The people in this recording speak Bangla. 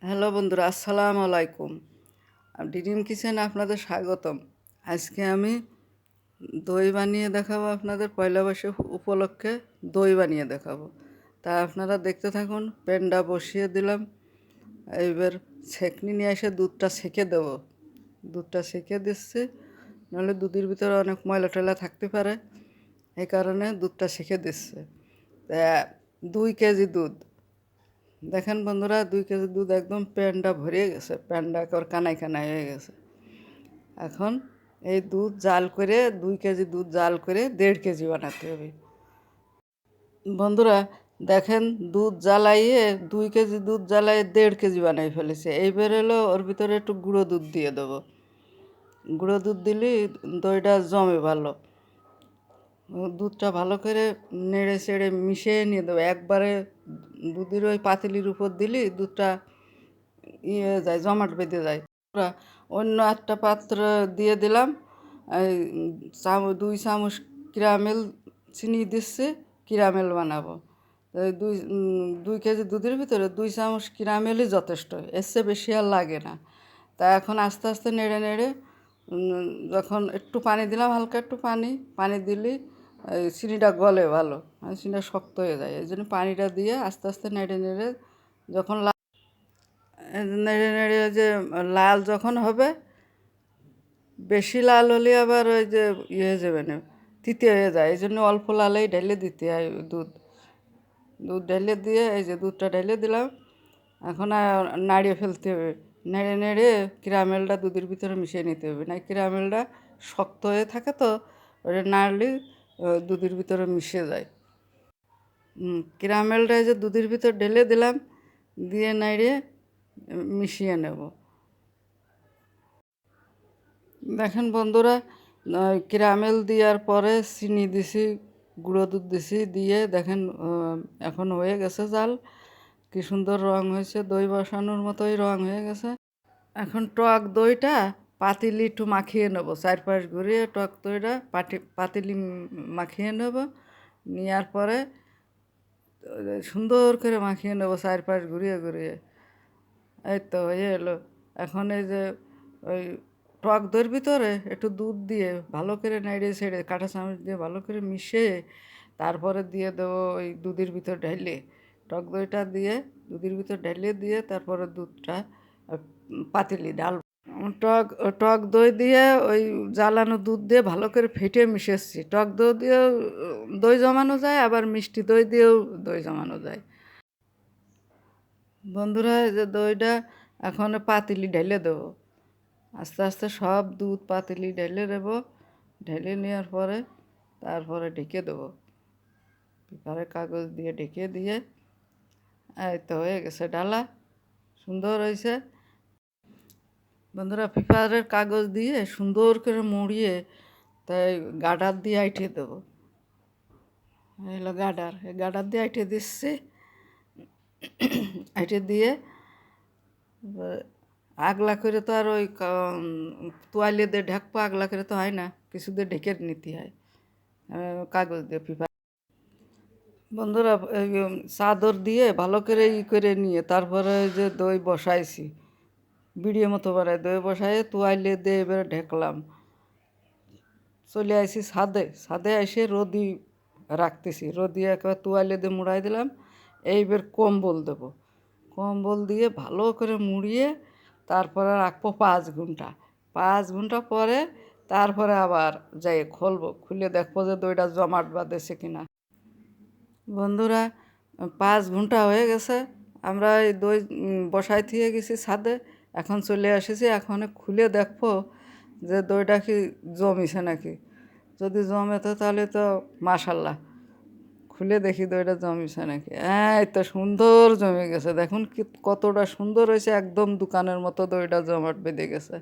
হ্যালো বন্ধুরা, আসসালামু আলাইকুম। ডিডিম কিচেনে আপনাদের স্বাগতম। আজকে আমি দই বানিয়ে দেখাবো আপনাদের। পয়লা বৈশাখ উপলক্ষে দই বানিয়ে দেখাবো। তা আপনারা দেখতে থাকুন। প্যানটা বসিয়ে দিলাম। এইবার ছেঁকনি নিয়ে এসে দুধটা ছেঁকে দেবো। দুধটা ছেঁকে দিচ্ছি, নাহলে দুধের ভিতরে অনেক ময়লা টয়লা থাকতে পারে, এই কারণে দুধটা ছেঁকে দিচ্ছে। তা 2 কেজি দুধ, দেখেন বন্ধুরা, 2 কেজি দুধ একদম প্যানটা ভরে গেছে, প্যানটা একবার কানায় কানায় হয়ে গেছে। এখন এই দুধ জাল করে 2 কেজি দুধ জাল করে 1.5 কেজি বানাতে হবে। বন্ধুরা দেখেন, দুধ জ্বালাইয়ে 2 কেজি দুধ জ্বালাইয়ে 1.5 কেজি বানাই ফেলেছে। এইবার হলো ওর ভিতরে একটু গুঁড়ো দুধ দিয়ে দেবো। গুঁড়ো দুধ দিলে দইটা জমে ভালো। দুধটা ভালো করে নেড়ে চেড়ে মিশিয়ে নিয়ে দেবো। একবারে দুধের ওই পাতিলির উপর দিলে দুধটা যায়, জমাট বেঁধে যায়। অন্য একটা পাত্র দিয়ে দিলাম, এই 2 চামচ ক্যারামেল চিনি দিচ্ছে, ক্যারামেল বানাবো। এই 2 কেজি দুধের ভিতরে 2 চামচ ক্যারামেলই যথেষ্ট, এর চেয়ে বেশি আর লাগে না। তা এখন আস্তে আস্তে নেড়ে নেড়ে যখন একটু পানি দিলাম, হালকা একটু পানি পানি দিলে এই চিনিটা গলে ভালো, চিনিটা শক্ত হয়ে যায়। এই জন্য পানিটা দিয়ে আস্তে আস্তে নেড়ে নেড়ে যখন নেড়ে নেড়ে যে লাল যখন হবে, বেশি লাল হলে আবার ওই যে হয়ে যাবে না, তিতে হয়ে যায়। এই জন্য অল্প লালেই ঢেলে দিতে হয় দুধ। দুধ ঢেলে দিয়ে এই যে দুধটা ঢেলে দিলাম। এখন আর নাড়িয়ে ফেলতে হবে, নেড়ে নেড়ে ক্যারামেলটা দুধের ভিতরে মিশিয়ে নিতে হবে, না ক্যারামেলটা শক্ত হয়ে থাকে, তো ওটা নাড়লে দুধের ভিতরে মিশে যায়। ক্যারামেলটা যে দুধের ভিতর ঢেলে দিলাম, দিয়ে নাড়িয়ে মিশিয়ে নেব। দেখেন বন্ধুরা, ক্যারামেল দেওয়ার পরে চিনি দিছি, গুঁড়ো দুধ দিছি, দিয়ে দেখেন এখন হয়ে গেছে জাল। কি সুন্দর রং হয়েছে, দই বসানোর মতোই রং হয়ে গেছে। এখন টক দইটা পাতিলি একটু মাখিয়ে নেব, চারপাশ ঘুরিয়ে টক দইটা পাতিলি মাখিয়ে নেব। নেওয়ার পরে সুন্দর করে মাখিয়ে নেব চারপাশ ঘুরিয়ে ঘুরিয়ে। এই তো হয়ে এলো। এখন এই যে ওই টক দইয়ের ভিতরে একটু দুধ দিয়ে ভালো করে নেড়ে ছেড়ে কাঁটা চামচ দিয়ে ভালো করে মিশিয়ে তারপরে দিয়ে দেবো ওই দুধের ভিতর ঢেলে। টক দইটা দিয়ে দুধের ভিতর ঢেলে দিয়ে তারপরে দুধটা পাতিলি ডাল। টক টক দই দিয়ে ওই জ্বালানো দুধ দিয়ে ভালো করে ফেটে মিশাচ্ছি। টক দই দিয়েও দই জমানো যায়, আবার মিষ্টি দই দিয়েও দই জমানো যায়। বন্ধুরা এই যে দইটা এখন পাতিলি ঢেলে দেবো, আস্তে আস্তে সব দুধ পাতিলি ঢেলে দেবো। ঢেলে নেওয়ার পরে তারপরে ঢেকে দেবো, পেপারের কাগজ দিয়ে ঢেকে দিয়ে। এই তো হয়ে গেছে ডালা, সুন্দর হয়েছে। বন্ধুরা পেপারের কাগজ দিয়ে সুন্দর করে মুড়িয়ে তাই গার্ডার দিয়ে আইটে দেবো। এই হলো গার্ডার, এই গার্ডার দিয়ে আইটে দিচ্ছি। আইটে দিয়ে আগলা করে তো আর ওই তোয়ালে দিয়ে ঢাকবো, আগলা করে তো হয় না, কিছু দিয়ে ঢেকে নিতে হয় কাগজ দিয়ে পেপার। বন্ধুরা এই চাদর দিয়ে ভালো করে করে নিয়ে তারপরে ওই যে দই বসাইছি, বিড়িয়ে মতো বানাই দই বসাই তোয়ালে দিয়ে এবারে ঢেকলাম। চলে আসি ছাদে, ছাদে এসে রোদি রাখতেছি, রোদি একবার তোয়ালে দিয়ে মুড়াই দিলাম। এইবার কম্বল দেবো, কম্বল দিয়ে ভালো করে মুড়িয়ে তারপরে রাখবো 5 ঘন্টা। 5 ঘন্টা পরে তারপরে আবার যাই খুলবো, খুলে দেখবো যে দইটা জমাট বাঁধেছে কিনা। বন্ধুরা 5 ঘন্টা হয়ে গেছে, আমরা এই দই বসাই দিয়ে গেছি ছাদে, এখন চলে এসেছি। এখন খুলে দেখবো যে দইটা কি জমিছে নাকি। যদি জমে তো তাহলে তো মাশাল্লাহ। খুলে দেখি দইটা জমিছে নাকি। হ্যাঁ, এই তো সুন্দর জমে গেছে, দেখুন কি কতটা সুন্দর হয়েছে, একদম দোকানের মতো দইটা জমাট বেঁধে গেছে।